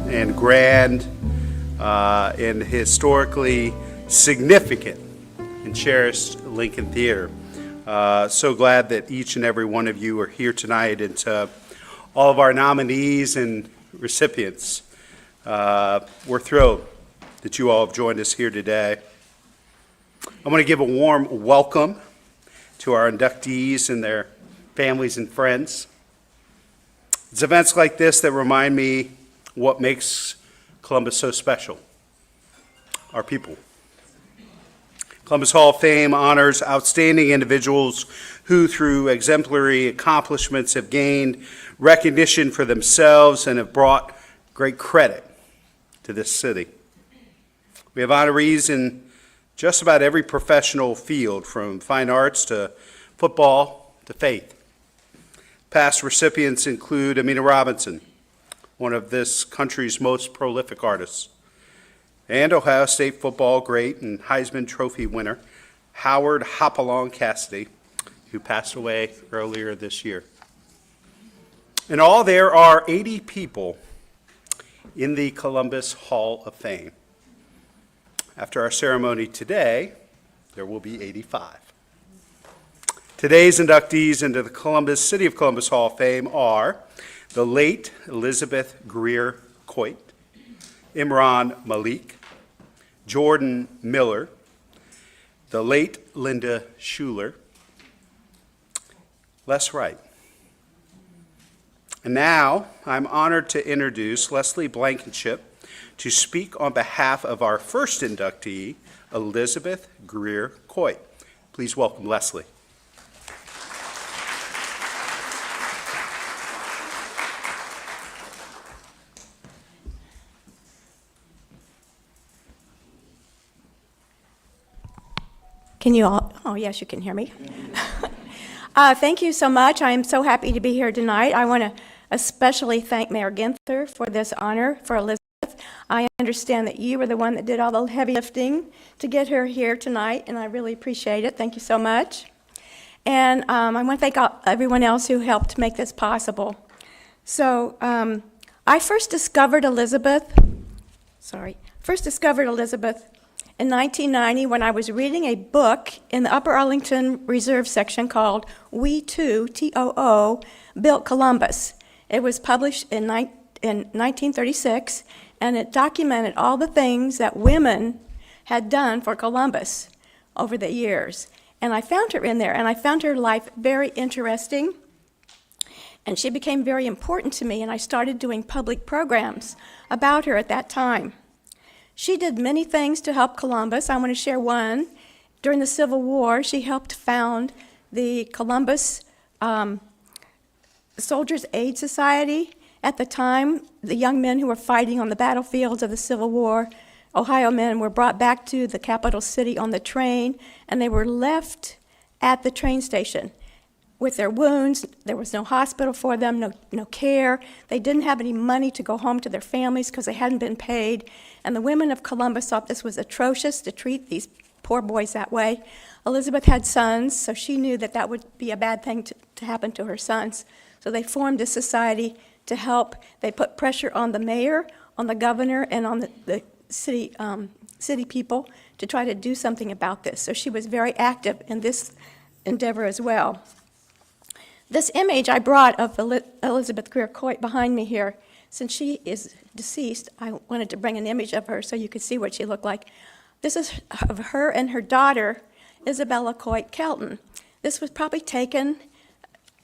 and grand and historically significant and cherished Lincoln Theater. So glad that each and every one of you are here tonight, and to all of our nominees and recipients, we're thrilled that you all have joined us here today. I want to give a warm welcome to our inductees and their families and friends. It's events like this that remind me what makes Columbus so special: our people. Columbus Hall of Fame honors outstanding individuals who, through exemplary accomplishments, have gained recognition for themselves and have brought great credit to this city. We have honorees in just about every professional field, from fine arts to football to faith. Past recipients include Amina Robinson, one of this country's most prolific artists, and Ohio State football great and Heisman Trophy winner Howard Hopalong Cassidy, who passed away earlier this year. In all, there are 80 people in the Columbus Hall of Fame. After our ceremony today, there will be 85. Today's inductees into the City of Columbus Hall of Fame are the late Elizabeth Greer Coit, Imran Malik, Jordan Miller, the late Linda Schuler, Les Wright. And now I'm honored to introduce Leslie Blankenship to speak on behalf of our first inductee, Elizabeth Greer Coit. Please welcome Leslie. Can you all, oh yes, you can hear me. Thank you so much. I am so happy to be here tonight. I want to especially thank Mayor Ginther for this honor for Elizabeth. I understand that you were the one that did all the heavy lifting to get her here tonight, and I really appreciate it. Thank you so much. And I want to thank everyone else who helped make this possible. So I first discovered Elizabeth in 1990 when I was reading a book in the Upper Arlington Reserve section called We Too, T-O-O, Built Columbus. It was published in 1936, and it documented all the things that women had done for Columbus over the years. And I found her in there, and I found her life very interesting, and she became very important to me, and I started doing public programs about her at that time. She did many things to help Columbus. I want to share one. During the Civil War, she helped found the Columbus Soldiers' Aid Society. At the time, the young men who were fighting on the battlefields of the Civil War, Ohio men, were brought back to the capital city on the train, and they were left at the train station with their wounds. There was no hospital for them, no care. They didn't have any money to go home to their families because they hadn't been paid. And the women of Columbus thought this was atrocious to treat these poor boys that way. Elizabeth had sons, so she knew that that would be a bad thing to happen to her sons. So they formed a society to help. They put pressure on the mayor, on the governor, and on the city people to try to do something about this. So she was very active in this endeavor as well. This image I brought of Elizabeth Greer Coit behind me here, since she is deceased, I wanted to bring an image of her so you could see what she looked like. This is of her and her daughter, Isabella Coit Kelton. This was probably taken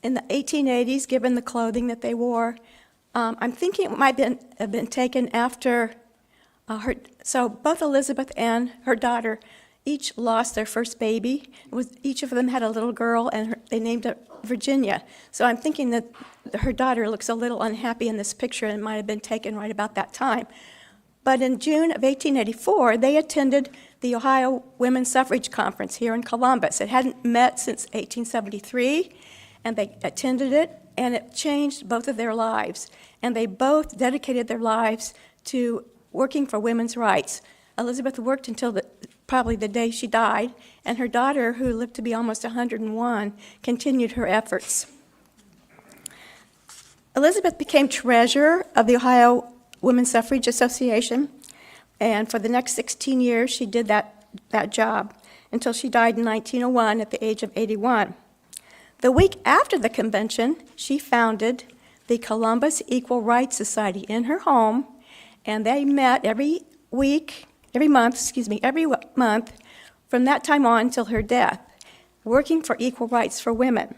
in the 1880s, given the clothing that they wore. I'm thinking it might have been taken after so both Elizabeth and her daughter each lost their first baby. Each of them had a little girl, and they named her Virginia. So I'm thinking that her daughter looks a little unhappy in this picture, and it might have been taken right about that time. But in June of 1884, they attended the Ohio Women's Suffrage Conference here in Columbus. It hadn't met since 1873, and they attended it, and it changed both of their lives. And they both dedicated their lives to working for women's rights. Elizabeth worked until probably the day she died, and her daughter, who lived to be almost 101, continued her efforts. Elizabeth became treasurer of the Ohio Women's Suffrage Association. And for the next 16 years, she did that job until she died in 1901 at the age of 81. The week after the convention, she founded the Columbus Equal Rights Society in her home, and they met every month from that time on until her death, working for equal rights for women.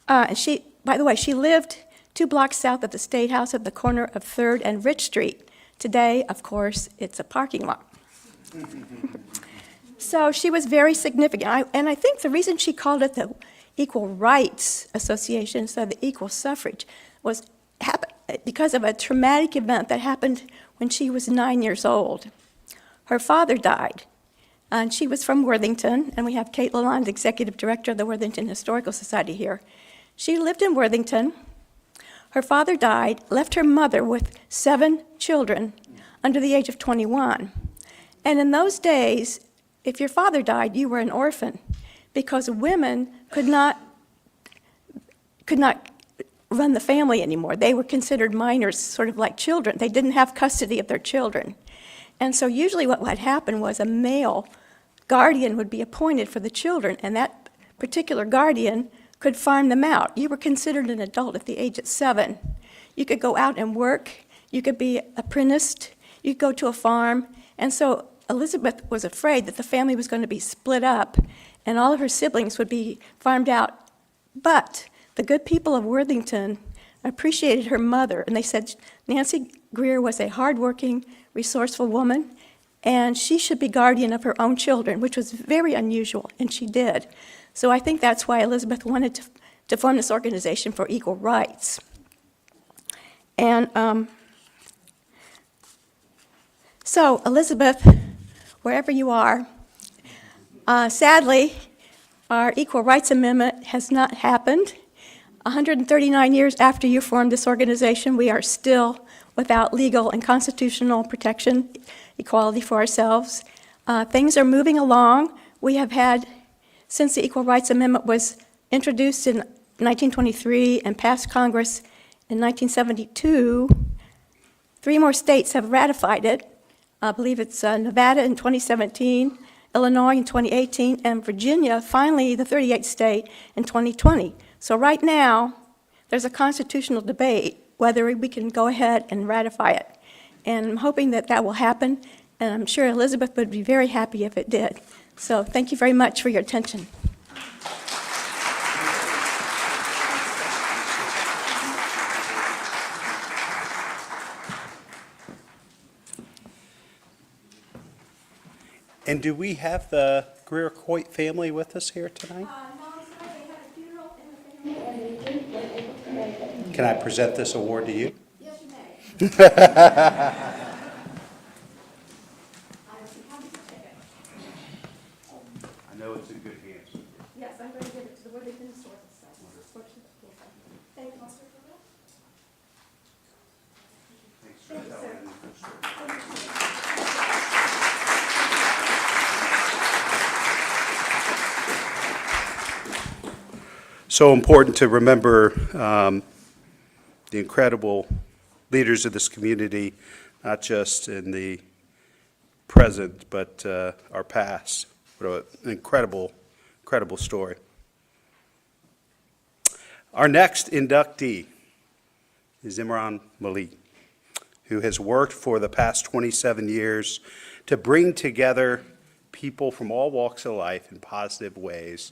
By the way, she lived 2 blocks south of the State House at the corner of 3rd and Rich Street. Today, of course, it's a parking lot. So she was very significant. And I think the reason she called it the Equal Rights Association instead of the Equal Suffrage was because of a traumatic event that happened when she was 9 years old. Her father died, and she was from Worthington, and we have Kate Lalonde, Executive Director of the Worthington Historical Society here. She lived in Worthington. Her father died, left her mother with 7 children under the age of 21. And in those days, if your father died, you were an orphan because women could not run the family anymore. They were considered minors, sort of like children. They didn't have custody of their children. And so usually what would happen was a male guardian would be appointed for the children, and that particular guardian could farm them out. You were considered an adult at the age of 7. You could go out and work. You could be apprenticed. You could go to a farm. And so Elizabeth was afraid that the family was going to be split up and all of her siblings would be farmed out. But the good people of Worthington appreciated her mother, and they said Nancy Greer was a hardworking, resourceful woman, and she should be guardian of her own children, which was very unusual, and she did. So I think that's why Elizabeth wanted to form this organization for equal rights. And so Elizabeth, wherever you are, sadly, our Equal Rights Amendment has not happened. 139 years after you formed this organization, we are still without legal and constitutional protection, equality for ourselves. Things are moving along. We have had, since the Equal Rights Amendment was introduced in 1923 and passed Congress in 1972, 3 more states have ratified it. I believe it's Nevada in 2017, Illinois in 2018, and Virginia, finally the 38th state, in 2020. So right now, there's a constitutional debate whether we can go ahead and ratify it. And I'm hoping that that will happen, and I'm sure Elizabeth would be very happy if it did. So thank you very much for your attention. And do we have the Greer Coit family with us here tonight? No, they had a funeral in the family, and they didn't able to make it. Can I present this award to you? Yes, you may. I know it's in good hands. Yes, I'm going to give it to the Worthington Historical Society. Thank you, Mr. Thanks for telling the story. So important to remember the incredible leaders of this community, not just in the present, but our past. What an incredible story. Our next inductee is Imran Malik, who has worked for the past 27 years to bring together people from all walks of life in positive ways.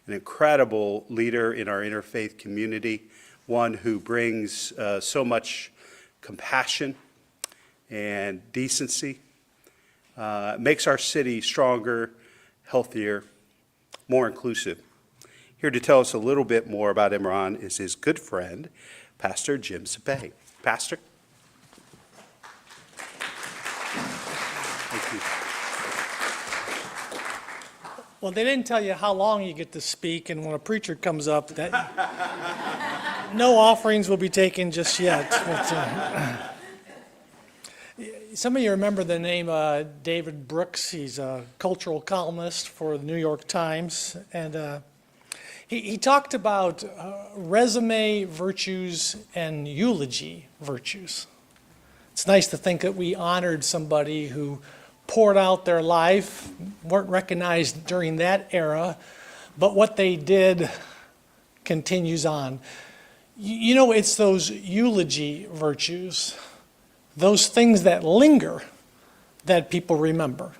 An incredible leader in our interfaith community, one who brings so much compassion and decency, makes our city stronger, healthier, more inclusive. Here to tell us a little bit more about Imran is his good friend, Pastor Jim Septmeber. Pastor. Thank you. Well, they didn't tell you how long you get to speak, and when a preacher comes up, that no offerings will be taken just yet. But, some of you remember the name David Brooks. He's a cultural columnist for the New York Times, and he talked about resume virtues and eulogy virtues. It's nice to think that we honored somebody who poured out their life, weren't recognized during that era, but what they did continues on. You know, it's those eulogy virtues, those things that linger, that people remember,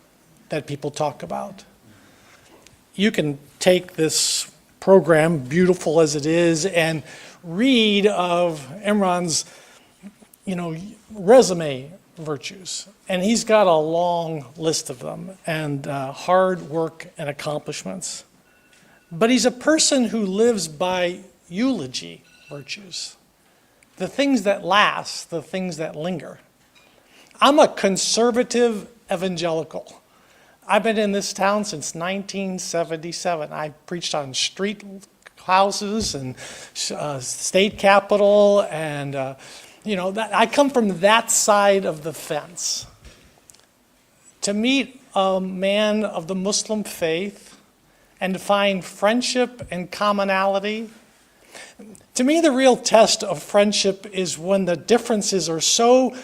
that people talk about. You can take this program, beautiful as it is, and read of Imran's, resume virtues. And he's got a long list of them, and hard work and accomplishments. But he's a person who lives by eulogy virtues, the things that last, the things that linger. I'm a conservative evangelical. I've been in this town since 1977. I preached on street houses and state capitol, and I come from that side of the fence. To meet a man of the Muslim faith and to find friendship and commonality. To me, the real test of friendship is when the differences are so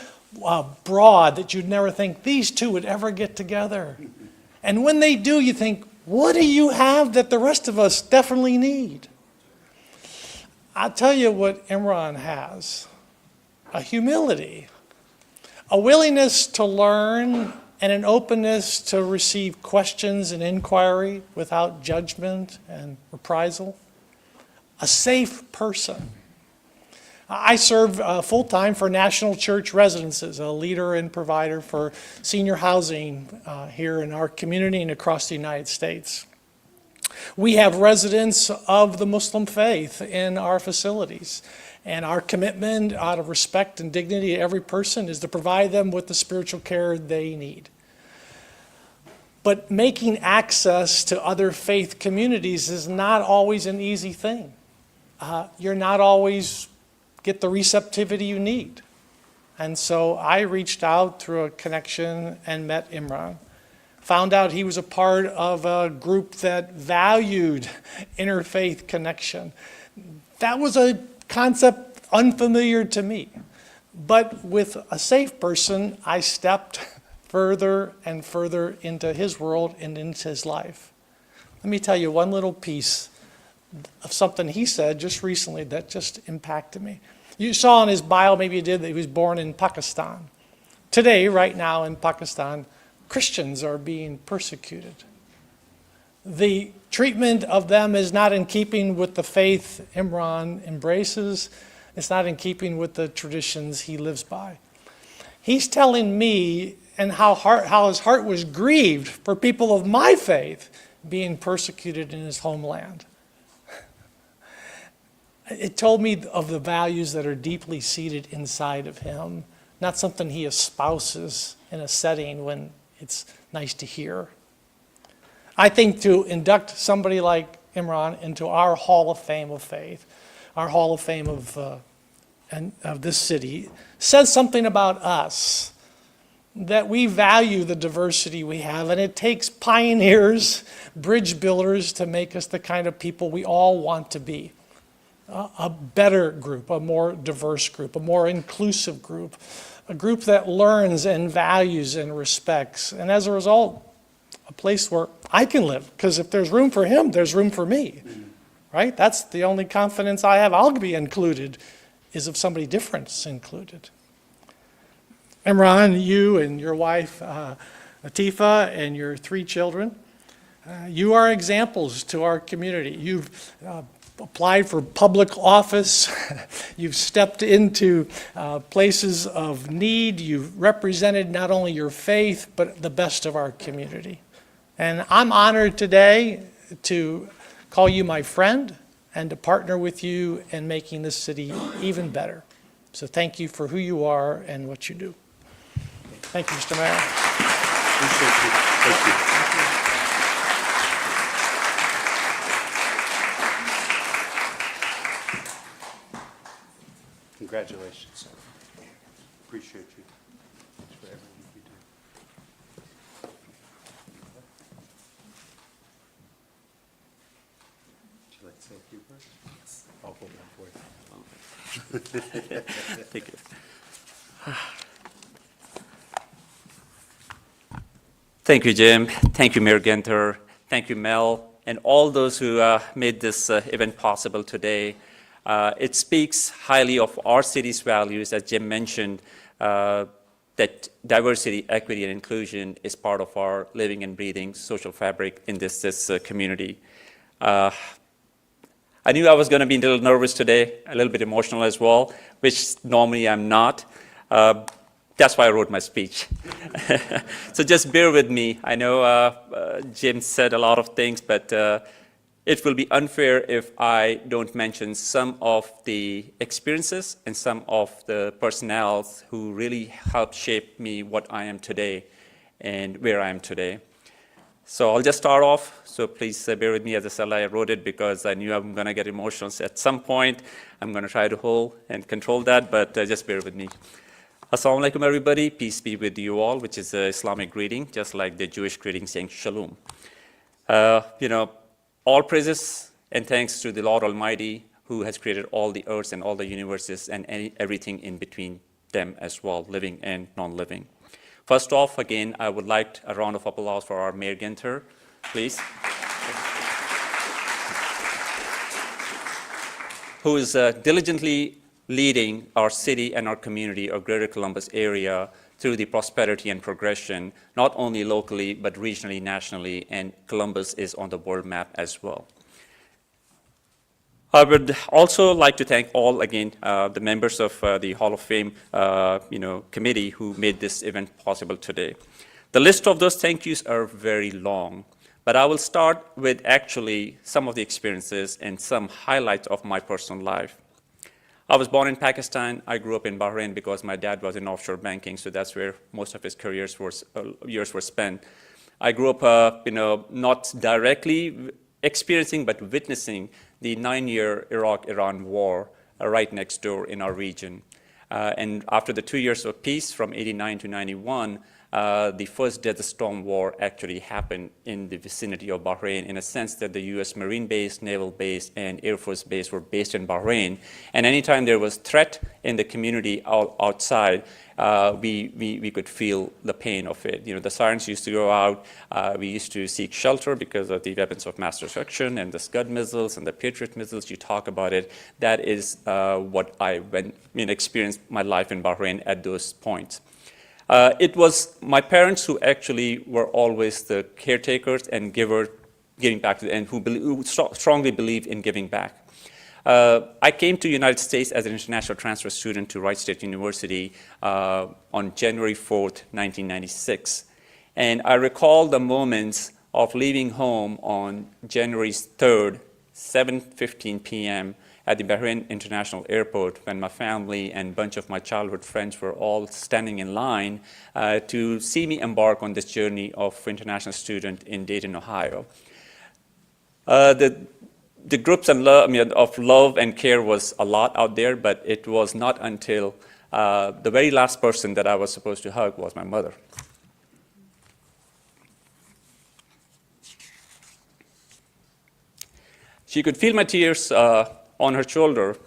broad that you'd never think these two would ever get together. And when they do, you think, what do you have that the rest of us definitely need? I'll tell you what Imran has. A humility, a willingness to learn, and an openness to receive questions and inquiry without judgment and reprisal. A safe person. I serve full-time for National Church Residences, a leader and provider for senior housing here in our community and across the United States. We have residents of the Muslim faith in our facilities, and our commitment out of respect and dignity to every person is to provide them with the spiritual care they need. But making access to other faith communities is not always an easy thing. You're not always get the receptivity you need. And so I reached out through a connection and met Imran. Found out he was a part of a group that valued interfaith connection. That was a concept unfamiliar to me. But with a safe person, I stepped further and further into his world and into his life. Let me tell you one little piece of something he said just recently that just impacted me. You saw in his bio, maybe you did, that he was born in Pakistan. Today, right now in Pakistan, Christians are being persecuted. The treatment of them is not in keeping with the faith Imran embraces. It's not in keeping with the traditions he lives by. He's telling me and how his heart was grieved for people of my faith being persecuted in his homeland. It told me of the values that are deeply seated inside of him, not something he espouses in a setting when it's nice to hear. I think to induct somebody like Imran into our Hall of Fame of faith, our Hall of Fame of this city, says something about us, that we value the diversity we have, and it takes pioneers, bridge builders to make us the kind of people we all want to be. A better group, a more diverse group, a more inclusive group, a group that learns and values and respects. And as a result, a place where I can live. Because if there's room for him, there's room for me. Right? That's the only confidence I have I'll be included, is if somebody different's included. Imran, you and your wife, Atifa, and your 3 children, you are examples to our community. You've applied for public office. You've stepped into places of need. You've represented not only your faith, but the best of our community. And I'm honored today to call you my friend and to partner with you in making this city even better. So thank you for who you are and what you do. Thank you, Mr. Mayor. Appreciate you. Thank you. Congratulations. Appreciate you. Thanks for everything you do. Would you like to say a few words? Yes. I'll hold that for you. Thank you. Thank you, Jim. Thank you, Mayor Genter. Thank you, Mel, and all those who made this event possible today. It speaks highly of our city's values, as Jim mentioned, that diversity, equity, and inclusion is part of our living and breathing social fabric in this community. I knew I was going to be a little nervous today, a little bit emotional as well, which normally I'm not. That's why I wrote my speech. So just bear with me. I know Jim said a lot of things, but it will be unfair if I don't mention some of the experiences and some of the personnels who really helped shape me what I am today and where I am today. So I'll just start off, so please bear with me. As I said, I wrote it because I knew I'm going to get emotional at some point. I'm going to try to hold and control that, but just bear with me. Assalamu alaikum, everybody. Peace be with you all, which is an Islamic greeting, just like the Jewish greeting saying shalom. All praises and thanks to the Lord Almighty, who has created all the earths and all the universes and everything in between them as well, living and non-living. First off, again, I would like a round of applause for our Mayor Genter, please. Who is diligently leading our city and our community, our greater Columbus area, through the prosperity and progression, not only locally, but regionally, nationally, and Columbus is on the world map as well. I would also like to thank all, again, the members of the Hall of Fame committee who made this event possible today. The list of those thank yous are very long, but I will start with actually some of the experiences and some highlights of my personal life. I was born in Pakistan. I grew up in Bahrain because my dad was in offshore banking, so that's where most of his years were spent. I grew up, not directly experiencing, but witnessing the 9-year Iraq-Iran war right next door in our region. And after the 2 years of peace from 89 to 91, the first Desert Storm War actually happened in the vicinity of Bahrain, in a sense that the U.S. Marine base, Naval base, and Air Force base were based in Bahrain. And anytime there was threat in the community outside, we could feel the pain of it. The sirens used to go out. We used to seek shelter because of the weapons of mass destruction and the Scud missiles and the Patriot missiles. You talk about it. That is what I experienced my life in Bahrain at those points. It was my parents who actually were always the caretakers and giving back to them, and who strongly believe in giving back. I came to the United States as an international transfer student to Wright State University on January 4th, 1996. And I recall the moments of leaving home on January 3rd, 7:15 p.m. at the Bahrain International Airport, when my family and a bunch of my childhood friends were all standing in line to see me embark on this journey of international student in Dayton, Ohio. The groups of love and care was a lot out there, but it was not until the very last person that I was supposed to hug was my mother. She could feel my tears on her shoulder,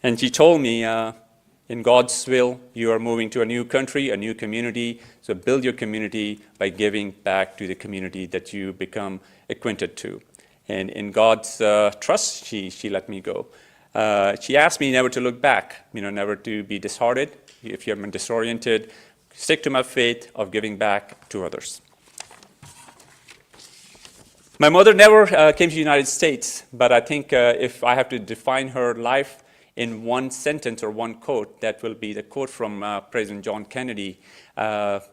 and she told me, in God's will, you are moving to a new country, a new community, so build your community by giving back to the community that you become acquainted to. And in God's trust, she let me go. She asked me never to look back, never to be disheartened. If you're disoriented, stick to my faith of giving back to others. My mother never came to the United States, but I think if I have to define her life in one sentence or one quote, that will be the quote from President John Kennedy,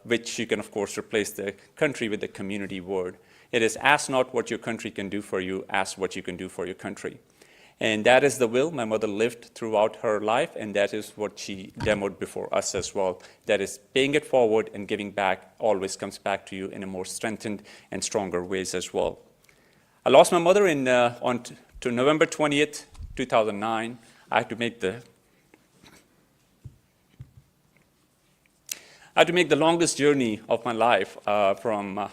which you can, of course, replace the country with the community word. It is, ask not what your country can do for you, ask what you can do for your country. And that is the will my mother lived throughout her life, and that is what she demoed before us as well. That is, paying it forward and giving back always comes back to you in a more strengthened and stronger ways as well. I lost my mother to November 20th, 2009. I had to make the longest journey of my life from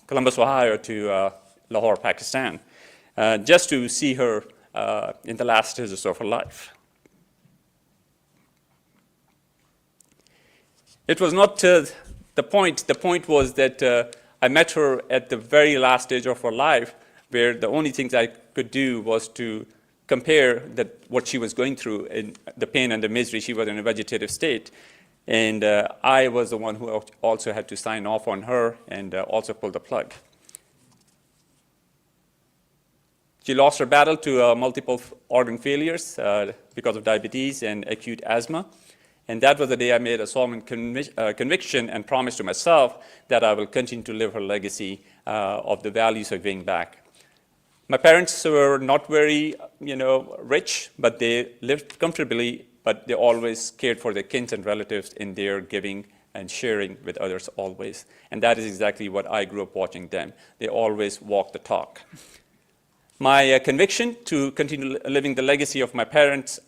Columbus, Ohio to Lahore, Pakistan, just to see her in the last stages of her life. It was not the point. The point was that I met her at the very last stage of her life, where the only things I could do was to compare what she was going through and the pain and the misery. She was in a vegetative state. And I was the one who also had to sign off on her and also pull the plug. She lost her battle to multiple organ failures because of diabetes and acute asthma. And that was the day I made a solemn conviction and promise to myself that I will continue to live her legacy of the values of giving back. My parents were not very, rich, but they lived comfortably, but they always cared for their kids and relatives in their giving and sharing with others always. And that is exactly what I grew up watching them. They always walked the talk. My conviction to continue living the legacy of my parents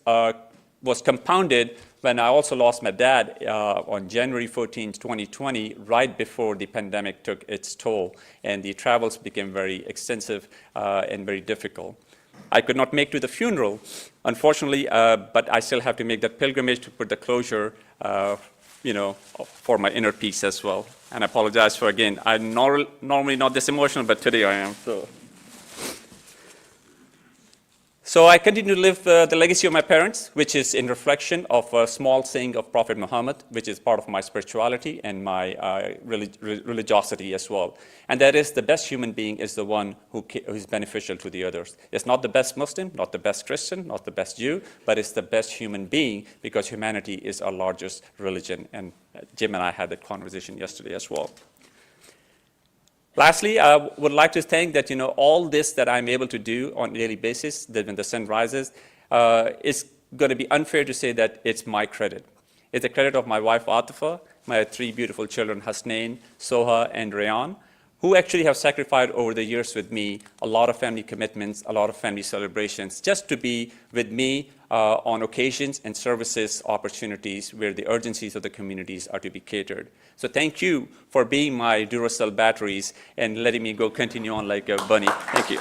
was compounded when I also lost my dad on January 14, 2020, right before the pandemic took its toll, and the travels became very extensive and very difficult. I could not make to the funeral, unfortunately, but I still have to make that pilgrimage to put the closure, for my inner peace as well. And I apologize for, again, I'm normally not this emotional, but today I am. So I continue to live the legacy of my parents, which is in reflection of a small saying of Prophet Muhammad, which is part of my spirituality and my religiosity as well. And that is, the best human being is the one who is beneficial to the others. It's not the best Muslim, not the best Christian, not the best Jew, but it's the best human being, because humanity is our largest religion. And Jim and I had that conversation yesterday as well. Lastly, I would like to thank that, all this that I'm able to do on a daily basis, that when the sun rises, it's going to be unfair to say that it's my credit. It's the credit of my wife, Atifa, my 3 beautiful children, Hasnain, Soha, and Rayan, who actually have sacrificed over the years with me a lot of family commitments, a lot of family celebrations, just to be with me on occasions and services opportunities where the urgencies of the communities are to be catered. So thank you for being my Duracell batteries and letting me go continue on like a bunny. Thank you.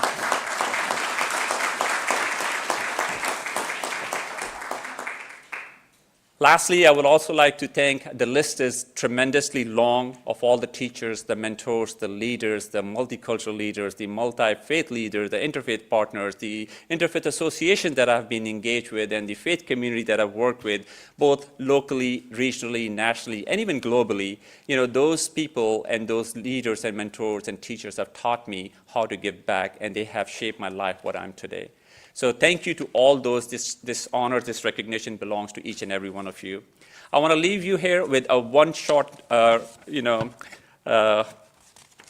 Lastly, I would also like to thank, the list is tremendously long, of all the teachers, the mentors, the leaders, the multicultural leaders, the multi-faith leaders, the interfaith partners, the interfaith association that I've been engaged with, and the faith community that I've worked with, both locally, regionally, nationally, and even globally. Those people and those leaders and mentors and teachers have taught me how to give back, and they have shaped my life what I'm today. So thank you to all those. This honor, this recognition belongs to each and every one of you. I want to leave you here with a one short,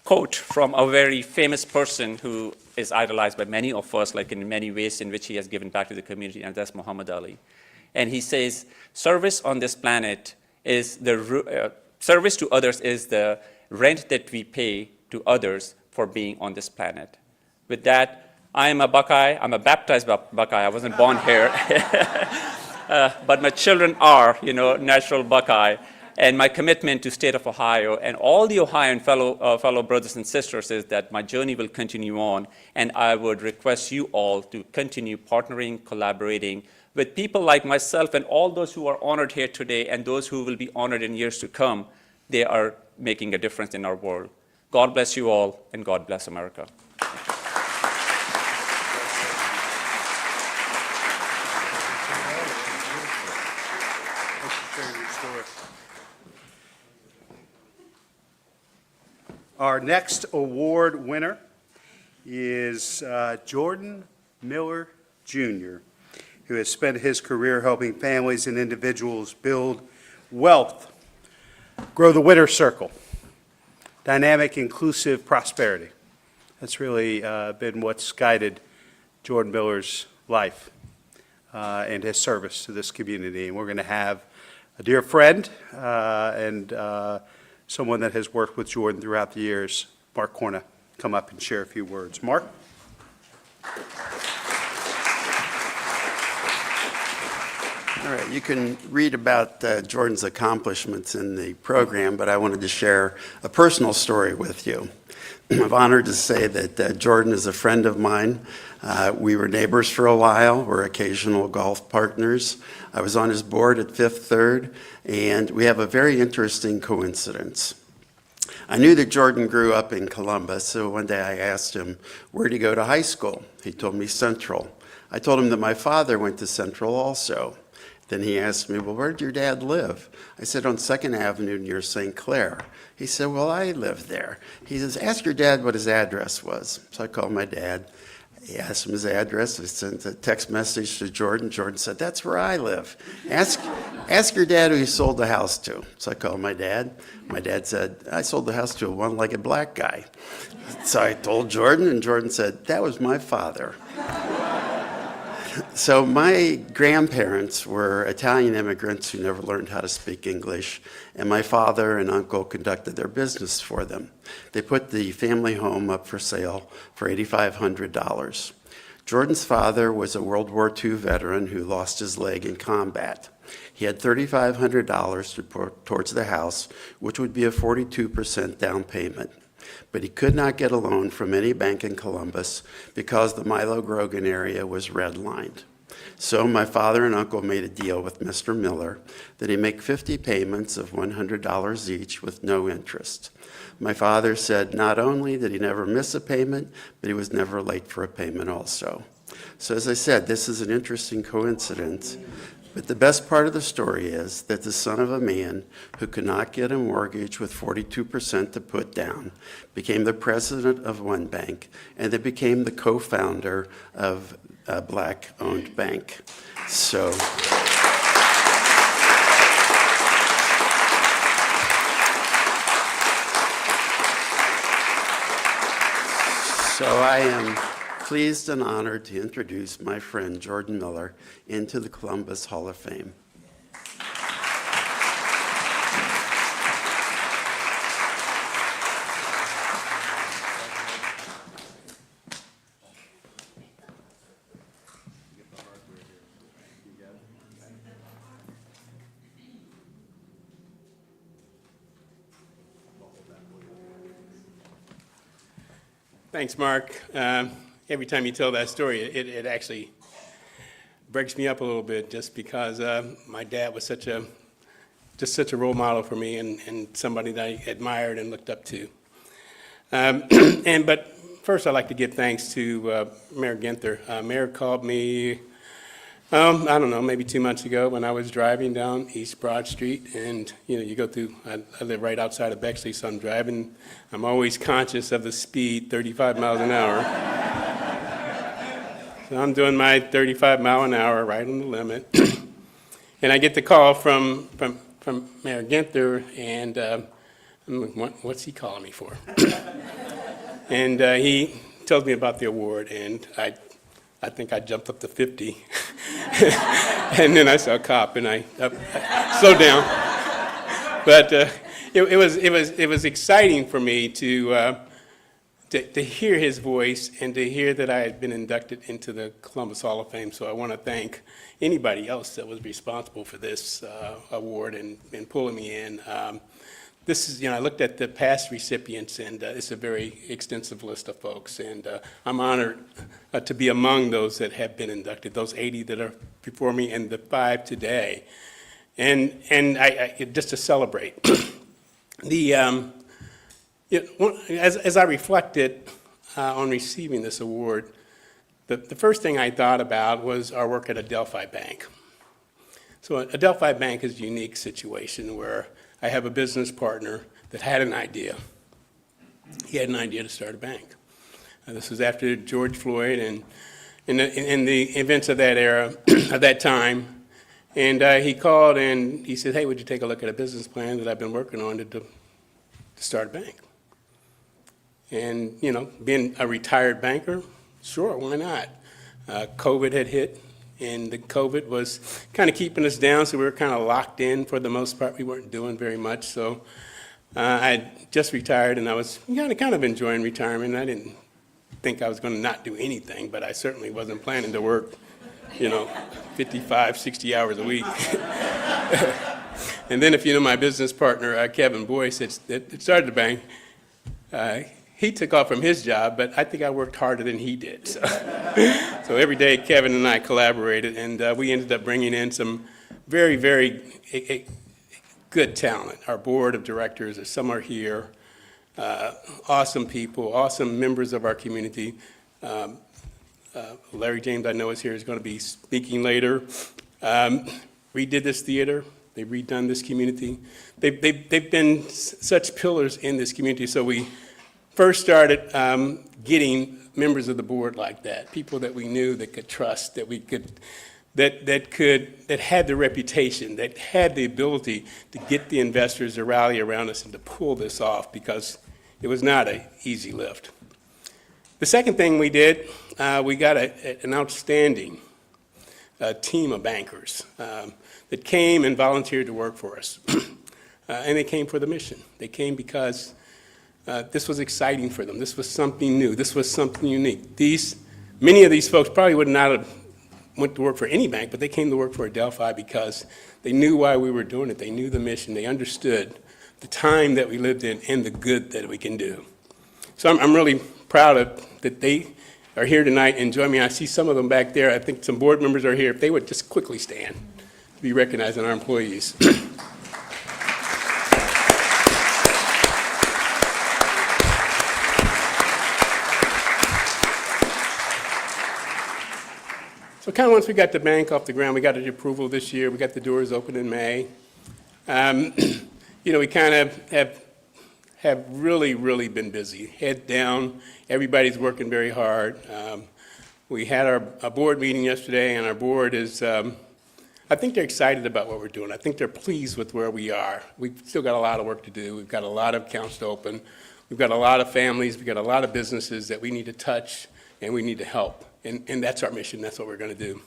quote from a very famous person who is idolized by many of us, like in many ways in which he has given back to the community, and that's Muhammad Ali. And he says, service on this planet is service to others is the rent that we pay to others for being on this planet. With that, I am a Buckeye. I'm a baptized Buckeye. I wasn't born here. But my children are, natural Buckeye. And my commitment to state of Ohio and all the Ohioan fellow brothers and sisters is that my journey will continue on. And I would request you all to continue partnering, collaborating with people like myself and all those who are honored here today and those who will be honored in years to come. They are making a difference in our world. God bless you all, and God bless America. Our next award winner is Jordan Miller, Jr., who has spent his career helping families and individuals build wealth, grow the winner circle, dynamic, inclusive prosperity. That's really been what's guided Jordan Miller's life and his service to this community. And we're going to have a dear friend and someone that has worked with Jordan throughout the years, Mark Corna, come up and share a few words. Mark? All right, you can read about Jordan's accomplishments in the program, but I wanted to share a personal story with you. I'm honored to say that Jordan is a friend of mine. We were neighbors for a while. We're occasional golf partners. I was on his board at Fifth Third, and we have a very interesting coincidence. I knew that Jordan grew up in Columbus, so one day I asked him, where'd he go to high school? He told me Central. I told him that my father went to Central also. Then he asked me, well, where did your dad live? I said, on 2nd Avenue near St. Clair. He said, well, I live there. He says, ask your dad what his address was. So I called my dad. He asked him his address. I sent a text message to Jordan. Jordan said, that's where I live. Ask your dad who he sold the house to. So I called my dad. My dad said, I sold the house to a one-legged black guy. So I told Jordan, and Jordan said, that was my father. So my grandparents were Italian immigrants who never learned how to speak English, and my father and uncle conducted their business for them. They put the family home up for sale for $8,500. Jordan's father was a World War II veteran who lost his leg in combat. He had $3,500 to put towards the house, which would be a 42% down payment. But he could not get a loan from any bank in Columbus because the Milo Grogan area was redlined. So my father and uncle made a deal with Mr. Miller that he make 50 payments of $100 each with no interest. My father said not only did he never miss a payment, but he was never late for a payment also. So as I said, this is an interesting coincidence. But the best part of the story is that the son of a man who could not get a mortgage with 42% to put down became the president of one bank, and then became the co-founder of a black-owned bank. So I am pleased and honored to introduce my friend Jordan Miller into the Columbus Hall of Fame. Thanks, Mark. Every time you tell that story, it actually breaks me up a little bit, just because my dad was such a role model for me, and somebody that I admired and looked up to. But first, I'd like to give thanks to Mayor Ginther. Mayor called me, I don't know, maybe 2 months ago when I was driving down East Broad Street, and you go through, I live right outside of Bexley, so I'm driving. I'm always conscious of the speed, 35 miles an hour. So I'm doing my 35 mile an hour right on the limit. And I get the call from Mayor Ginther, and I'm like, what's he calling me for? And he tells me about the award, and I think I jumped up to 50. And then I saw a cop, and I slowed down. But it was exciting for me to hear his voice and to hear that I had been inducted into the Columbus Hall of Fame. So I want to thank anybody else that was responsible for this award and pulling me in. This is, I looked at the past recipients, and it's a very extensive list of folks, and I'm honored to be among those that have been inducted, those 80 that are before me and the 5 today. And I just to celebrate. As I reflected on receiving this award, the first thing I thought about was our work at Adelphi Bank. So Adelphi Bank is a unique situation where I have a business partner that had an idea. He had an idea to start a bank. This was after George Floyd and in the events of that era, of that time. And he called and he said, hey, would you take a look at a business plan that I've been working on to start a bank? And, being a retired banker, sure, why not? COVID had hit. And the COVID was kind of keeping us down, so we were kind of locked in for the most part. We weren't doing very much. So I had just retired, and I was kind of enjoying retirement. I didn't think I was going to not do anything, but I certainly wasn't planning to work, 55, 60 hours a week. And then if you know my business partner, Kevin Boyce, that started the bank, he took off from his job, but I think I worked harder than he did. So every day, Kevin and I collaborated, and we ended up bringing in some very, very good talent. Our board of directors, some are here, awesome people, awesome members of our community. Larry James, I know is here, is going to be speaking later. Redid this theater. They've redone this community. They've been such pillars in this community. So we first started getting members of the board like that, people that we knew that could trust, that we could, that had the reputation, that had the ability to get the investors to rally around us and to pull this off, because it was not an easy lift. The second thing we did, we got an outstanding team of bankers that came and volunteered to work for us. And they came for the mission. They came because this was exciting for them. This was something new. This was something unique. Many of these folks probably would not have went to work for any bank, but they came to work for Adelphi because they knew why we were doing it. They knew the mission. They understood the time that we lived in and the good that we can do. So I'm really proud that they are here tonight and join me. I see some of them back there. I think some board members are here. If they would just quickly stand to be recognizing our employees. So kind of once we got the bank off the ground, we got the approval this year. We got the doors open in May. We kind of have really been busy, head down. Everybody's working very hard. We had our board meeting yesterday, and our board is, I think they're excited about what we're doing. I think they're pleased with where we are. We've still got a lot of work to do. We've got a lot of accounts to open. We've got a lot of families. We've got a lot of businesses that we need to touch and we need to help. And that's our mission. That's what we're going to do.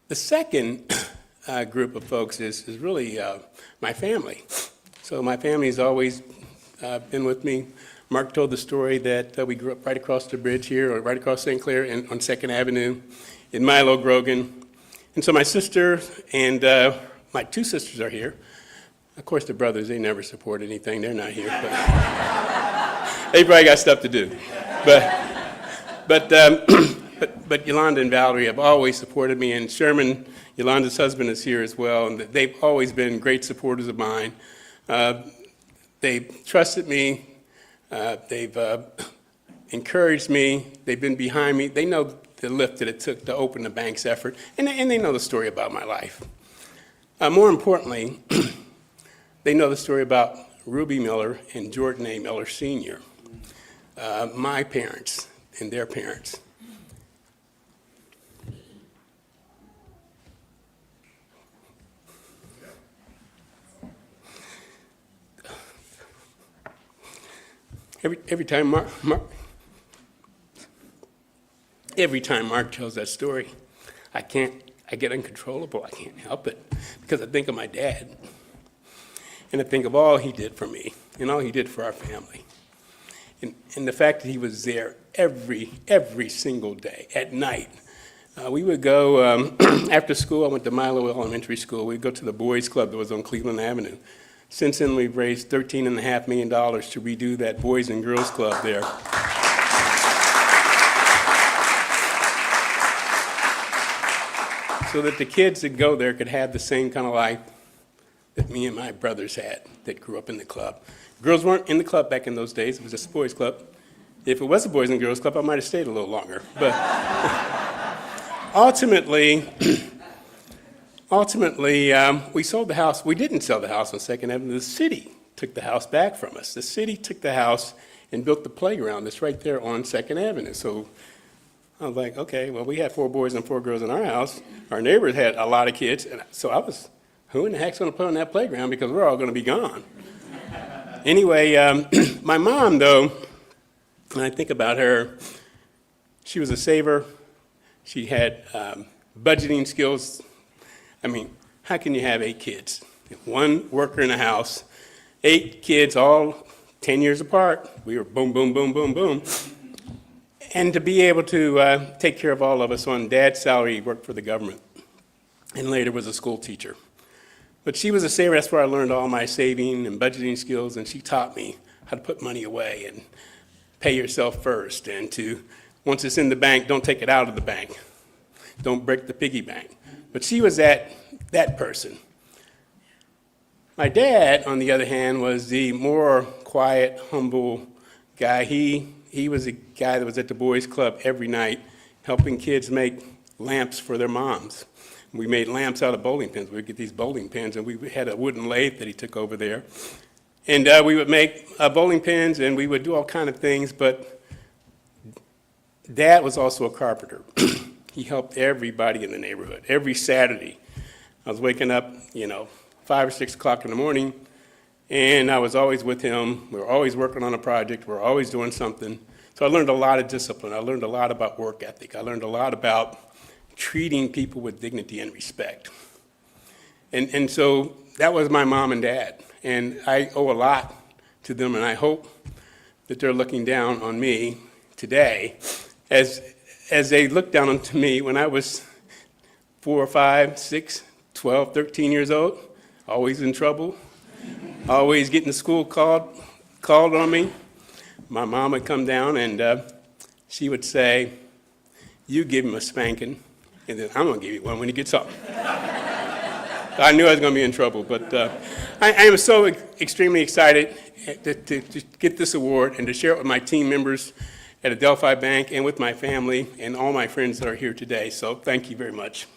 The second group of folks is really my family. So my family's always been with me. Mark told the story that we grew up right across the bridge here, or right across St. Clair on 2nd Avenue in Milo, Grogan. And so my sister and my two sisters are here. Of course, the brothers, they never support anything. They're not here. But they probably got stuff to do. But Yolanda and Valerie have always supported me, and Sherman, Yolanda's husband, is here as well, and they've always been great supporters of mine. They've trusted me. They've encouraged me. They've been behind me. They know the lift that it took to open the bank's effort, and they know the story about my life. More importantly, they know the story about Ruby Miller and Jordan A. Miller Sr., my parents and their parents. Every time Mark tells that story, I get uncontrollable. I can't help it because I think of my dad, and I think of all he did for me and all he did for our family, and the fact that he was there every single day at night. We would go after school. I went to Milo Elementary School. We'd go to the boys' club that was on Cleveland Avenue. Since then, we've raised $13.5 million to redo that Boys and Girls Club there. So that the kids that go there could have the same kind of life that me and my brothers had that grew up in the club. Girls weren't in the club back in those days. It was just a boys' club. If it was a Boys and Girls Club, I might have stayed a little longer. But ultimately, we sold the house. We didn't sell the house on 2nd Avenue. The city took the house back from us. The city took the house and built the playground that's right there on 2nd Avenue. So I was like, okay, well, we had 4 boys and 4 girls in our house. Our neighbors had a lot of kids. And so I was, who in the heck's going to put on that playground, because we're all going to be gone. Anyway, my mom, though, when I think about her, she was a saver. She had budgeting skills. I mean, how can you have 8 kids? 1 worker in the house, 8 kids, all 10 years apart. We were boom, boom, boom, boom, boom. And to be able to take care of all of us on Dad's salary, he worked for the government, and later was a school teacher. But she was a saver. That's where I learned all my saving and budgeting skills, and she taught me how to put money away and pay yourself first, and to, once it's in the bank, don't take it out of the bank. Don't break the piggy bank. But she was that person. My dad, on the other hand, was the more quiet, humble guy. He was a guy that was at the boys' club every night, helping kids make lamps for their moms. We made lamps out of bowling pins. We'd get these bowling pins, and we had a wooden lathe that he took over there. And we would make bowling pins, and we would do all kind of things, but Dad was also a carpenter. He helped everybody in the neighborhood. Every Saturday, I was waking up, 5 or 6 o'clock in the morning, and I was always with him. We were always working on a project. We were always doing something. So I learned a lot of discipline. I learned a lot about work ethic. I learned a lot about treating people with dignity and respect. And so that was my mom and dad. And I owe a lot to them, and I hope that they're looking down on me today as they looked down onto me when I was 4 or 5, 6, 12, 13 years old, always in trouble, always getting to school called on me. My mom would come down and she would say, "You give him a spanking, and then I'm going to give you one when he gets up." I knew I was going to be in trouble, but I am so extremely excited to get this award and to share it with my team members at Adelphi Bank and with my family and all my friends that are here today. So thank you very much.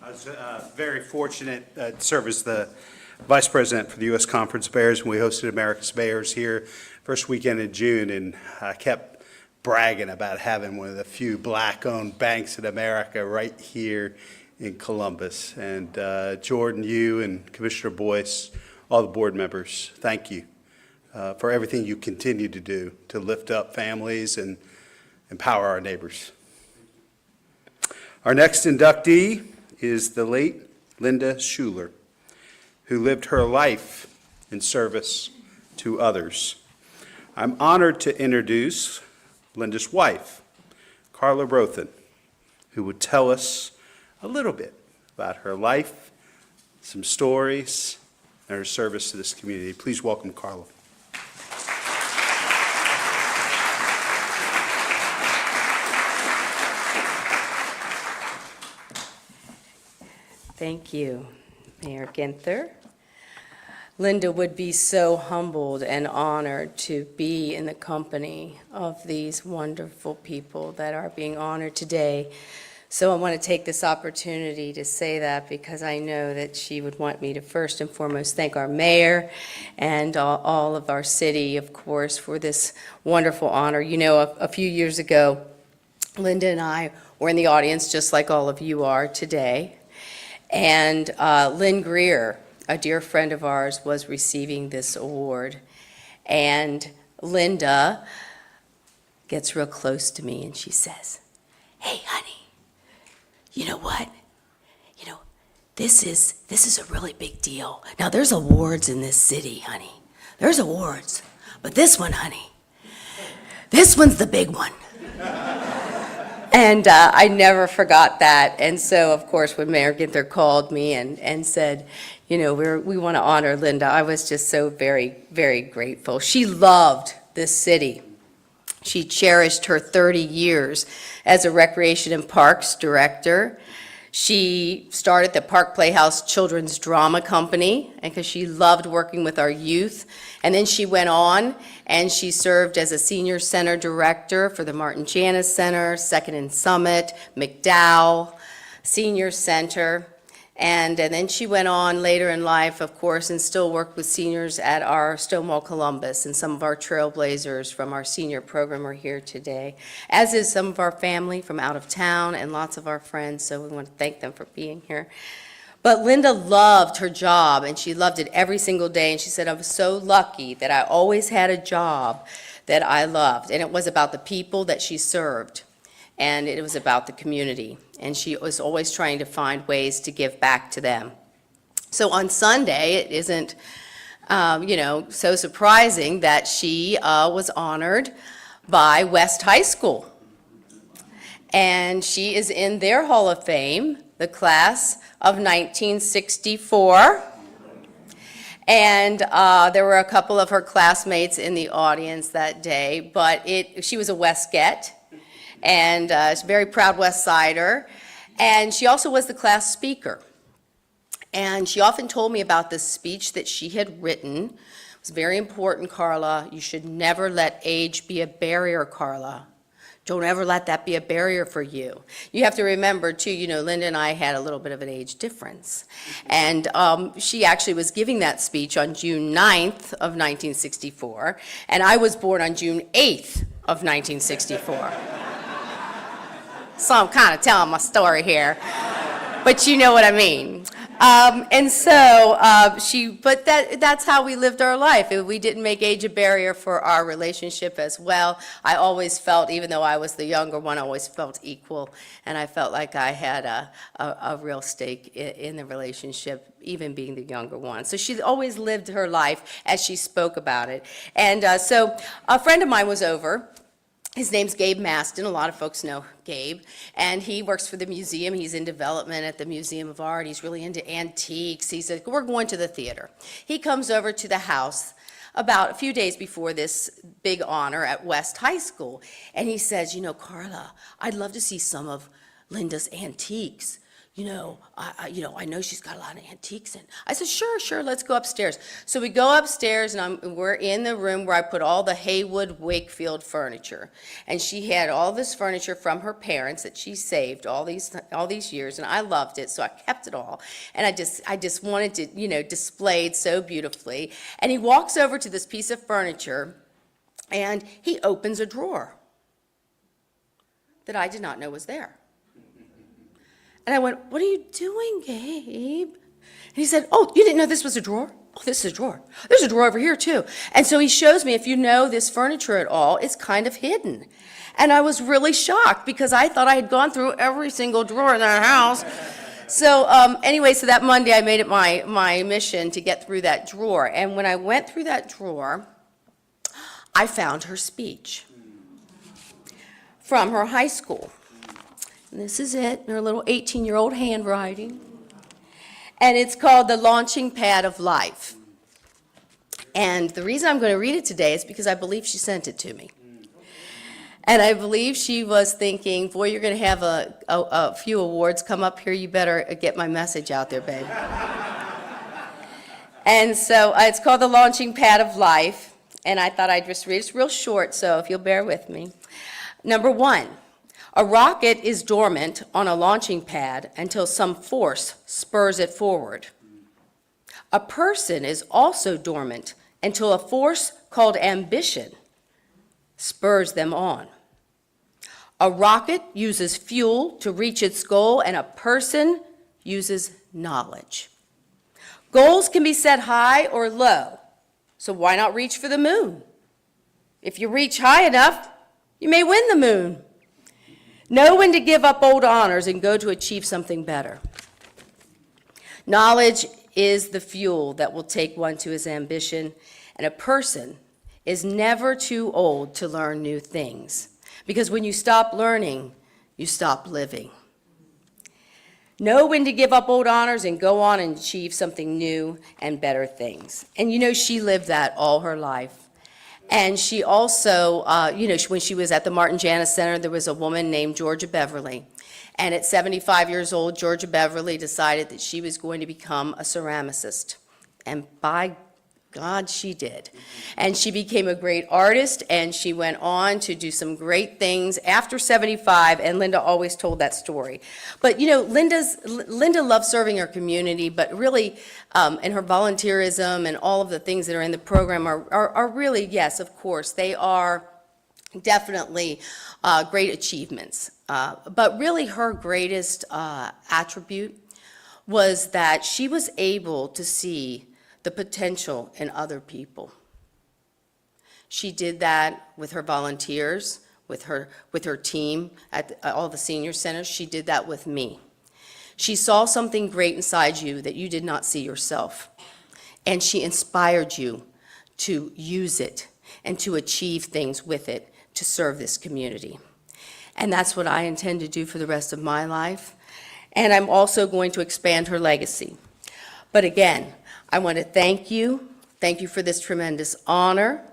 I was very fortunate to serve as the Vice President for the U.S. Conference of Mayors, and we hosted America's Mayors here first weekend in June, and I kept bragging about having one of the few black-owned banks in America right here in Columbus. And Jordan, you and Commissioner Boyce, all the board members, thank you for everything you continue to do to lift up families and empower our neighbors. Our next inductee is the late Linda Schuler, who lived her life in service to others. I'm honored to introduce Linda's wife, Carla Rothen, who would tell us a little bit about her life, some stories, and her service to this community. Please welcome Carla. Thank you, Mayor Ginther. Linda would be so humbled and honored to be in the company of these wonderful people that are being honored today. So I want to take this opportunity to say that because I know that she would want me to first and foremost thank our mayor and all of our city, of course, for this wonderful honor. A few years ago, Linda and I were in the audience just like all of you are today. And Lynn Greer, a dear friend of ours, was receiving this award. And Linda gets real close to me and she says, "Hey, honey, you know what? This is a really big deal. Now, there's awards in this city, honey. There's awards. But this one, honey, this one's the big one." And I never forgot that. And so, of course, when Mayor Ginther called me and said, we want to honor Linda, I was just so very, very grateful. She loved this city. She cherished her 30 years as a Recreation and Parks Director. She started the Park Playhouse Children's Drama Company because she loved working with our youth. And then she went on and she served as a Senior Center Director for the Martin Janis Center, Second and Summit, McDowell Senior Center. And then she went on later in life, of course, and still worked with seniors at our Stonewall Columbus, and some of our trailblazers from our senior program are here today, as is some of our family from out of town and lots of our friends, so we want to thank them for being here. But Linda loved her job, and she loved it every single day, and she said, "I was so lucky that I always had a job that I loved," and it was about the people that she served, and it was about the community. And she was always trying to find ways to give back to them. So on Sunday, it isn't, so surprising that she was honored by West High School. And she is in their Hall of Fame, the class of 1964. And there were a couple of her classmates in the audience that day, but she was a Westgate, and she's a very proud West Sider. And she also was the class speaker. And she often told me about this speech that she had written. It was very important, Carla. You should never let age be a barrier, Carla. Don't ever let that be a barrier for you. You have to remember, too, Linda and I had a little bit of an age difference. And she actually was giving that speech on June 9th of 1964, and I was born on June 8th of 1964. So I'm kind of telling my story here, but you know what I mean. And so but that's how we lived our life. We didn't make age a barrier for our relationship as well. I always felt, even though I was the younger one, I always felt equal, and I felt like I had a real stake in the relationship, even being the younger one. So she always lived her life as she spoke about it. And so a friend of mine was over. His name's Gabe Maston. A lot of folks know Gabe. And he works for the museum. He's in development at the Museum of Art. He's really into antiques. He said, we're going to the theater. He comes over to the house about a few days before this big honor at West High School. And he says, Carla, I'd love to see some of Linda's antiques. I know she's got a lot of antiques in. I said, sure, let's go upstairs. So we go upstairs, and we're in the room where I put all the Haywood Wakefield furniture. And she had all this furniture from her parents that she saved all these years, and I loved it, so I kept it all. And I just wanted to, display it so beautifully. And he walks over to this piece of furniture, and he opens a drawer that I did not know was there. And I went, what are you doing, Gabe? And he said, oh, you didn't know this was a drawer? Oh, this is a drawer. There's a drawer over here, too. And so he shows me, if you know this furniture at all, it's kind of hidden. And I was really shocked because I thought I had gone through every single drawer in that house. So anyway, so that Monday I made it my mission to get through that drawer. And when I went through that drawer, I found her speech from her high school. And this is it, in her little 18-year-old handwriting. And it's called The Launching Pad of Life. And the reason I'm going to read it today is because I believe she sent it to me. And I believe she was thinking, boy, you're going to have a few awards come up here. You better get my message out there, babe. And so it's called The Launching Pad of Life. And I thought I'd just read it. It's real short, so if you'll bear with me. Number 1. A rocket is dormant on a launching pad until some force spurs it forward. A person is also dormant until a force called ambition spurs them on. A rocket uses fuel to reach its goal, and a person uses knowledge. Goals can be set high or low, so why not reach for the moon? If you reach high enough, you may win the moon. Know when to give up old honors and go to achieve something better. Knowledge is the fuel that will take one to his ambition, and a person is never too old to learn new things, because when you stop learning, you stop living. Know when to give up old honors and go on and achieve something new and better things. And she lived that all her life. And she also, when she was at the Martin Janis Center, there was a woman named Georgia Beverly. And at 75 years old, Georgia Beverly decided that she was going to become a ceramicist. And by God, she did. And she became a great artist, and she went on to do some great things after 75, and Linda always told that story. But, Linda loves serving her community, but really, and her volunteerism and all of the things that are in the program are really, yes, of course, they are definitely great achievements. But really, her greatest attribute was that she was able to see the potential in other people. She did that with her volunteers, with her team at all the senior centers. She did that with me. She saw something great inside you that you did not see yourself, and she inspired you to use it and to achieve things with it to serve this community. And that's what I intend to do for the rest of my life. And I'm also going to expand her legacy. But again, I want to thank you. Thank you for this tremendous honor.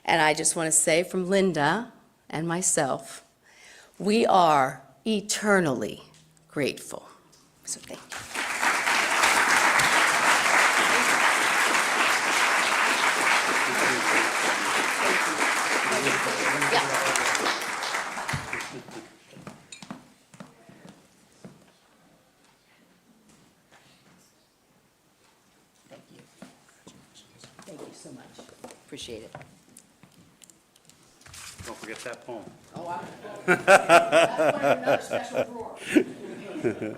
And I just want to say from Linda and myself, we are eternally grateful. So thank you. Thank you so much. Appreciate it. Don't forget that poem. Oh, that's one of another special drawer.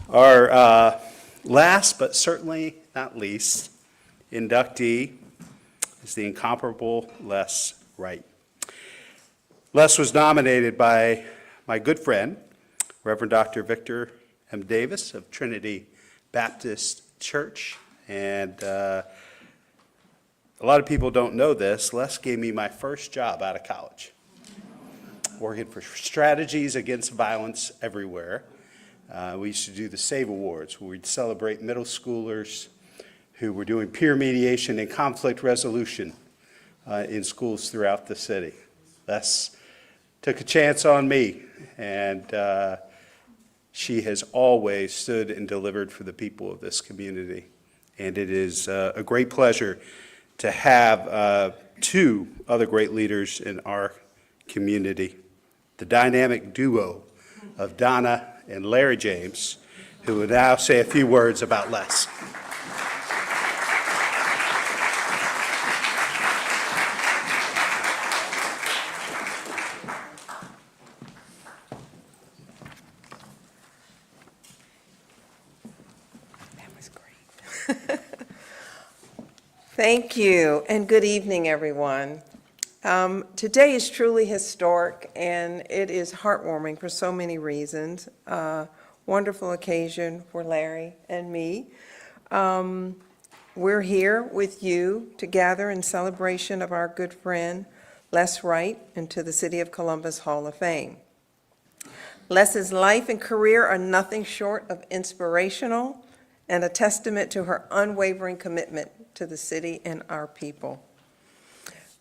Our last but certainly not least inductee is the incomparable Les Wright. Les was nominated by my good friend, Reverend Dr. Victor M. Davis of Trinity Baptist Church. And a lot of people don't know this. Les gave me my first job out of college, working for Strategies Against Violence Everywhere. We used to do the SAVE Awards, where we'd celebrate middle schoolers who were doing peer mediation and conflict resolution in schools throughout the city. Les took a chance on me, and she has always stood and delivered for the people of this community. And it is a great pleasure to have two other great leaders in our community, the dynamic duo of Donna and Larry James, who will now say a few words about Les. Thank you, and good evening, everyone. Today is truly historic, and it is heartwarming for so many reasons. Wonderful occasion for Larry and me. We're here with you to gather in celebration of our good friend, Les Wright, into the City of Columbus Hall of Fame. Les's life and career are nothing short of inspirational and a testament to her unwavering commitment to the city and our people.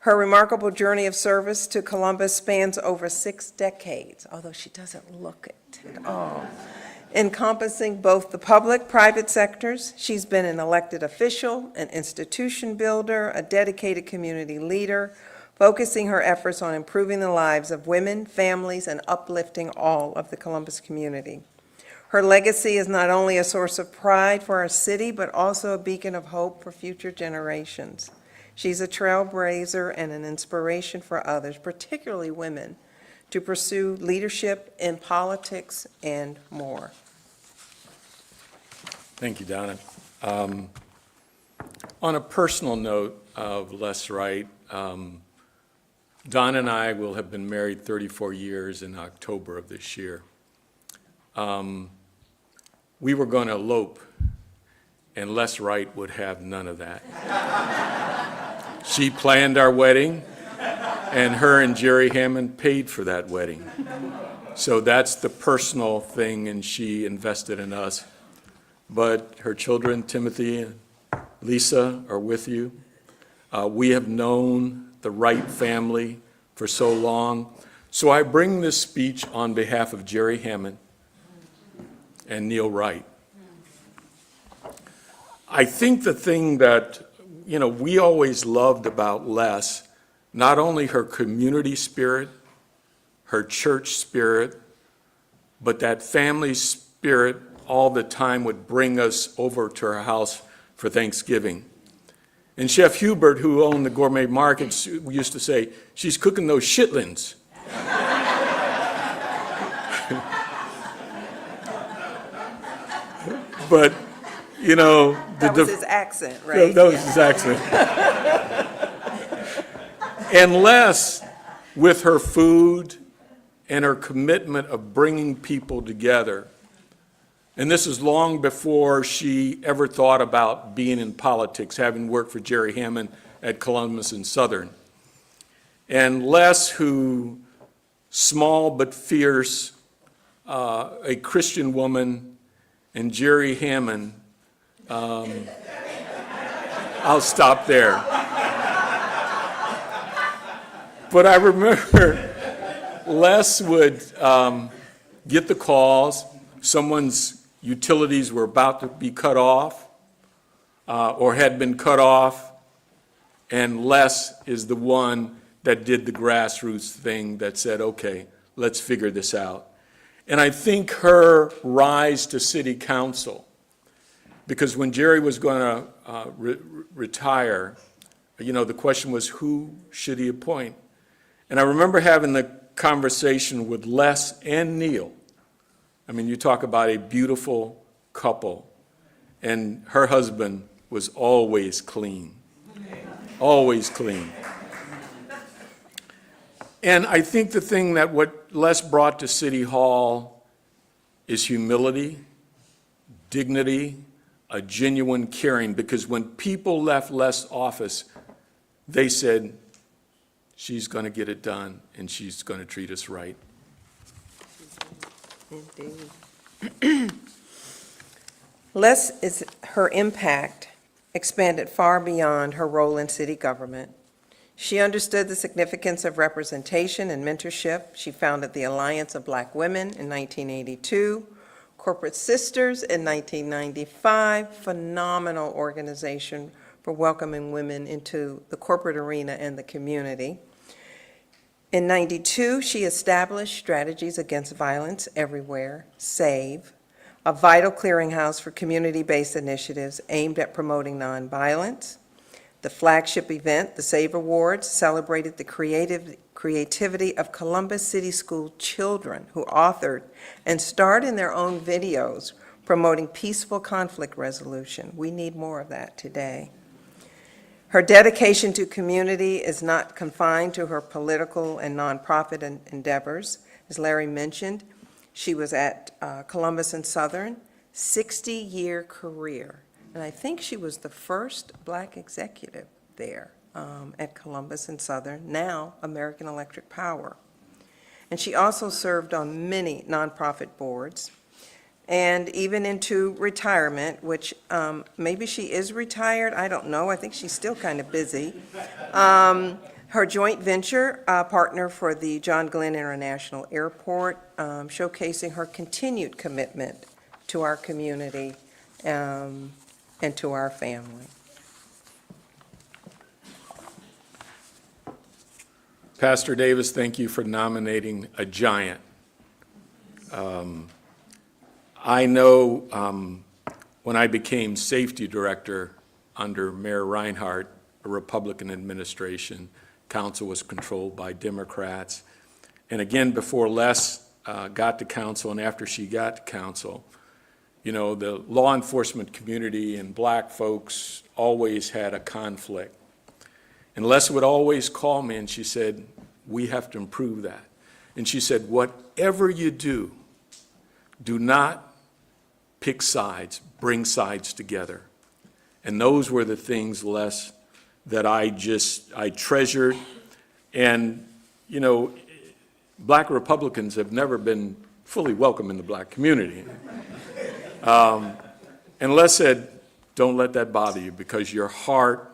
Her remarkable journey of service to Columbus spans over 6 decades, although she doesn't look it at all, encompassing both the public, private sectors. She's been an elected official, an institution builder, a dedicated community leader, focusing her efforts on improving the lives of women, families, and uplifting all of the Columbus community. Her legacy is not only a source of pride for our city, but also a beacon of hope for future generations. She's a trailblazer and an inspiration for others, particularly women, to pursue leadership in politics and more. Thank you, Donna. On a personal note of Les Wright, Don and I will have been married 34 years in October of this year. We were going to elope, and Les Wright would have none of that. She planned our wedding, and her and Jerry Hammond paid for that wedding. So that's the personal thing, and she invested in us. But her children, Timothy and Lisa, are with you. We have known the Wright family for so long. So I bring this speech on behalf of Jerry Hammond and Neil Wright. I think the thing that, we always loved about Les, not only her community spirit, her church spirit, but that family spirit all the time would bring us over to her house for Thanksgiving. And Chef Hubert, who owned the gourmet markets, used to say, "She's cooking those chitlins." But, That was his accent, Yeah, right? that was his accent. And Les, with her food and her commitment of bringing people together, and this is long before she ever thought about being in politics, having worked for Jerry Hammond at Columbus and Southern. And Les, who, small but fierce, a Christian woman, and Jerry Hammond, I'll stop there. But I remember Les would get the calls, someone's utilities were about to be cut off or had been cut off, and Les is the one that did the grassroots thing that said, okay, let's figure this out. And I think her rise to city council, because when Jerry was going to retire, you know, the question was, who should he appoint? And I remember having the conversation with Les and Neil. I mean, you talk about a beautiful couple, and her husband was always clean, always clean. And I think the thing that what Les brought to City Hall is humility, dignity, a genuine caring, because when people left Les' office, they said, she's going to get it done, and she's going to treat us right. Indeed. Her impact expanded far beyond her role in city government. She understood the significance of representation and mentorship. She founded the Alliance of Black Women in 1982, Corporate Sisters in 1995, phenomenal organization for welcoming women into the corporate arena and the community. In 92, she established Strategies Against Violence Everywhere, SAVE, a vital clearinghouse for community-based initiatives aimed at promoting nonviolence. The flagship event, the SAVE Awards, celebrated the creativity of Columbus City School children who authored and starred in their own videos promoting peaceful conflict resolution. We need more of that today. Her dedication to community is not confined to her political and nonprofit endeavors. As Larry mentioned, she was at Columbus and Southern, 60-year career. And I think she was the first Black executive there at Columbus and Southern, now American Electric Power. And she also served on many nonprofit boards, and even into retirement, which maybe she is retired, I don't know, I think she's still kind of busy. Her joint venture partner for the John Glenn International Airport, showcasing her continued commitment to our community and to our family. Pastor Davis, thank you for nominating a giant. I know when I became safety director under Mayor Reinhardt, a Republican administration, council was controlled by Democrats. And again, before Les got to council and after she got to council, you know, the law enforcement community and Black folks always had a conflict. And Les would always call me and she said, we have to improve that. And she said, whatever you do, do not pick sides, bring sides together. And those were the things, Les, that I treasured. And, you know, Black Republicans have never been fully welcome in the Black community. And Les said, don't let that bother you, because your heart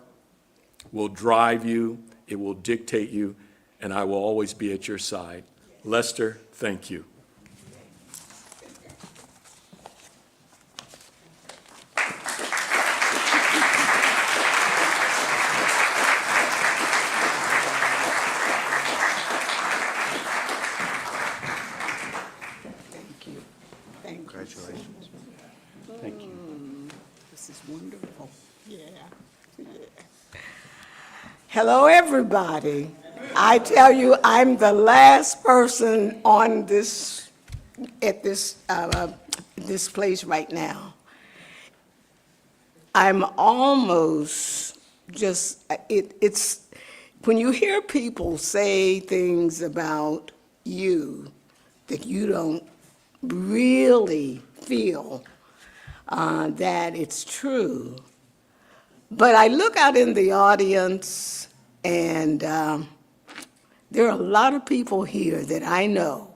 will drive you, it will dictate you, and I will always be at your side. Lester, thank you. Congratulations. Thank you. This is wonderful. Yeah. Hello, everybody. I tell you, I'm the last person on this, at this place right now. I'm almost just, it's, when you hear people say things about you that you don't really feel that it's true. But I look out in the audience, and there are a lot of people here that I know,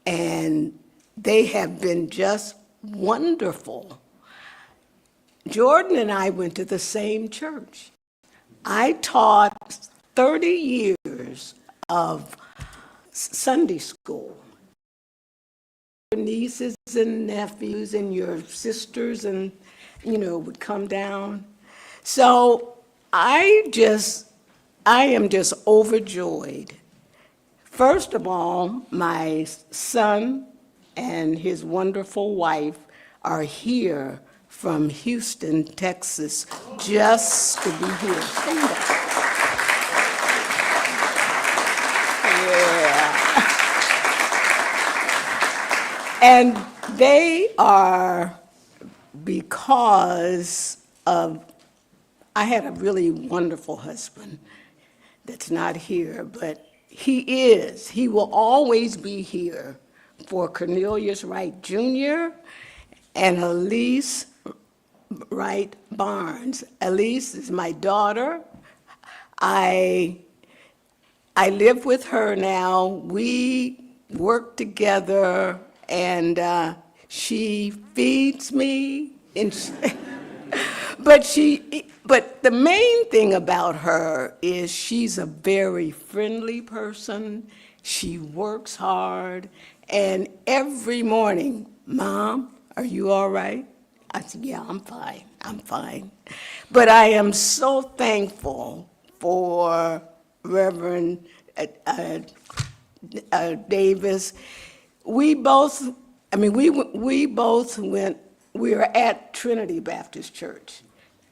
and they have been just wonderful. Jordan and I went to the same church. I taught 30 years of Sunday school. Your nieces and nephews and your sisters and, would come down. So I am just overjoyed. First of all, my son and his wonderful wife are here from Houston, Texas, just to be here. Stand up. Yeah. And they are because of, I had a really wonderful husband that's not here, but he will always be here for Cornelius Wright Jr. and Elise Wright Barnes. Elise is my daughter. I live with her now. We work together, and she feeds me. But the main thing about her is she's a very friendly person. She works hard, and every morning, "Mom, are you all right?" I said, "Yeah, I'm fine. I'm fine." But I am so thankful for Reverend Davis. We both went, we were at Trinity Baptist Church.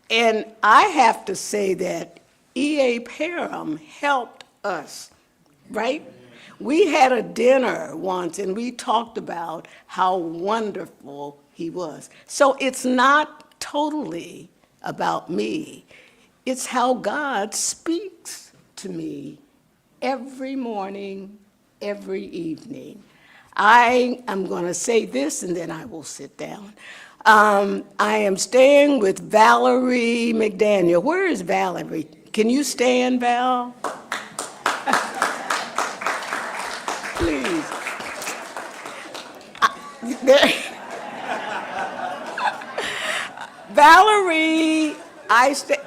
And I have to say that E.A. Parham helped us, right? We had a dinner once and we talked about how wonderful he was. So it's not totally about me. It's how God speaks to me every morning, every evening. I am going to say this and then I will sit down. I am staying with Valerie McDaniel. Where is Valerie? Can you stand, Val? Please. Valerie,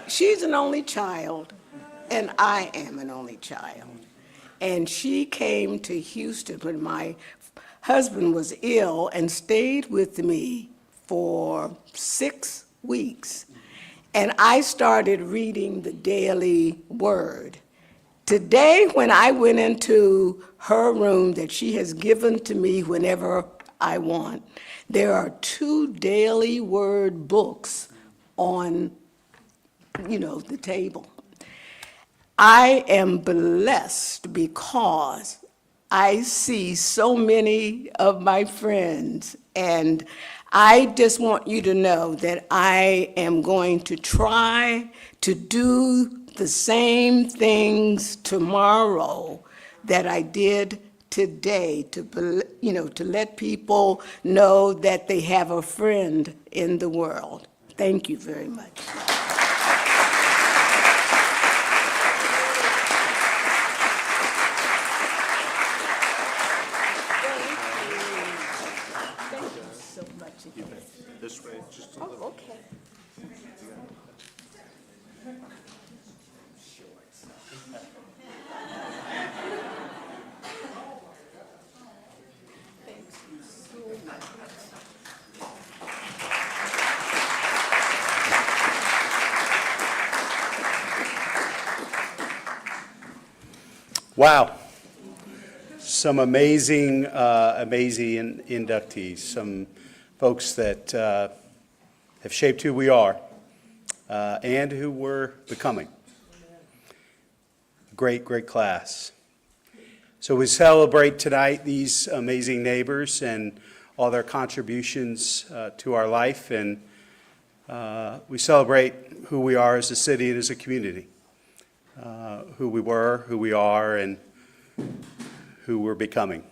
she's an only child, and I am an only child. And she came to Houston when my husband was ill and stayed with me for 6 weeks. And I started reading the Daily Word. Today, when I went into her room that she has given to me whenever I want, there are 2 Daily Word books on, the table. I am blessed because I see so many of my friends, and I just want you to know that I am going to try to do the same things tomorrow that I did today, to let people know that they have a friend in the world. Thank you very much. This way, just a little. Oh, okay. Wow. Some amazing inductees, some folks that have shaped who we are and who we're becoming. Great, great class. So we celebrate tonight these amazing neighbors and all their contributions to our life, and we celebrate who we are as a city and as a community, who we were, who we are, and who we're becoming.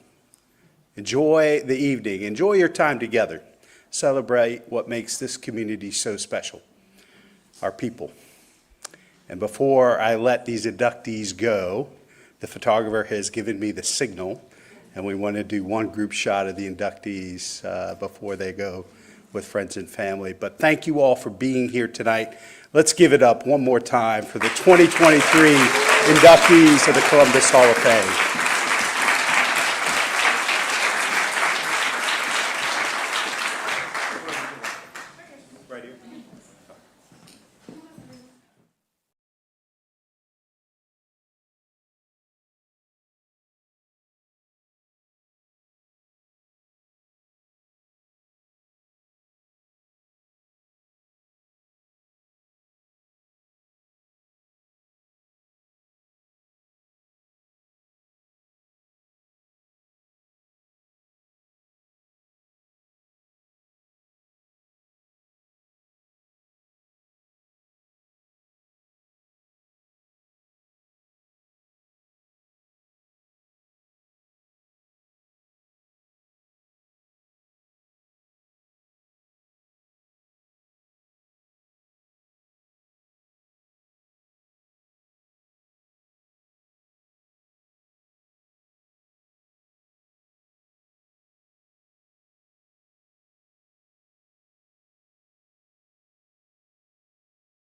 Enjoy the evening. Enjoy your time together. Celebrate what makes this community so special, our people. And before I let these inductees go, the photographer has given me the signal, and we want to do one group shot of the inductees before they go with friends and family. But thank you all for being here tonight. Let's give it up one more time for the 2023 inductees of the Columbus Hall of Fame.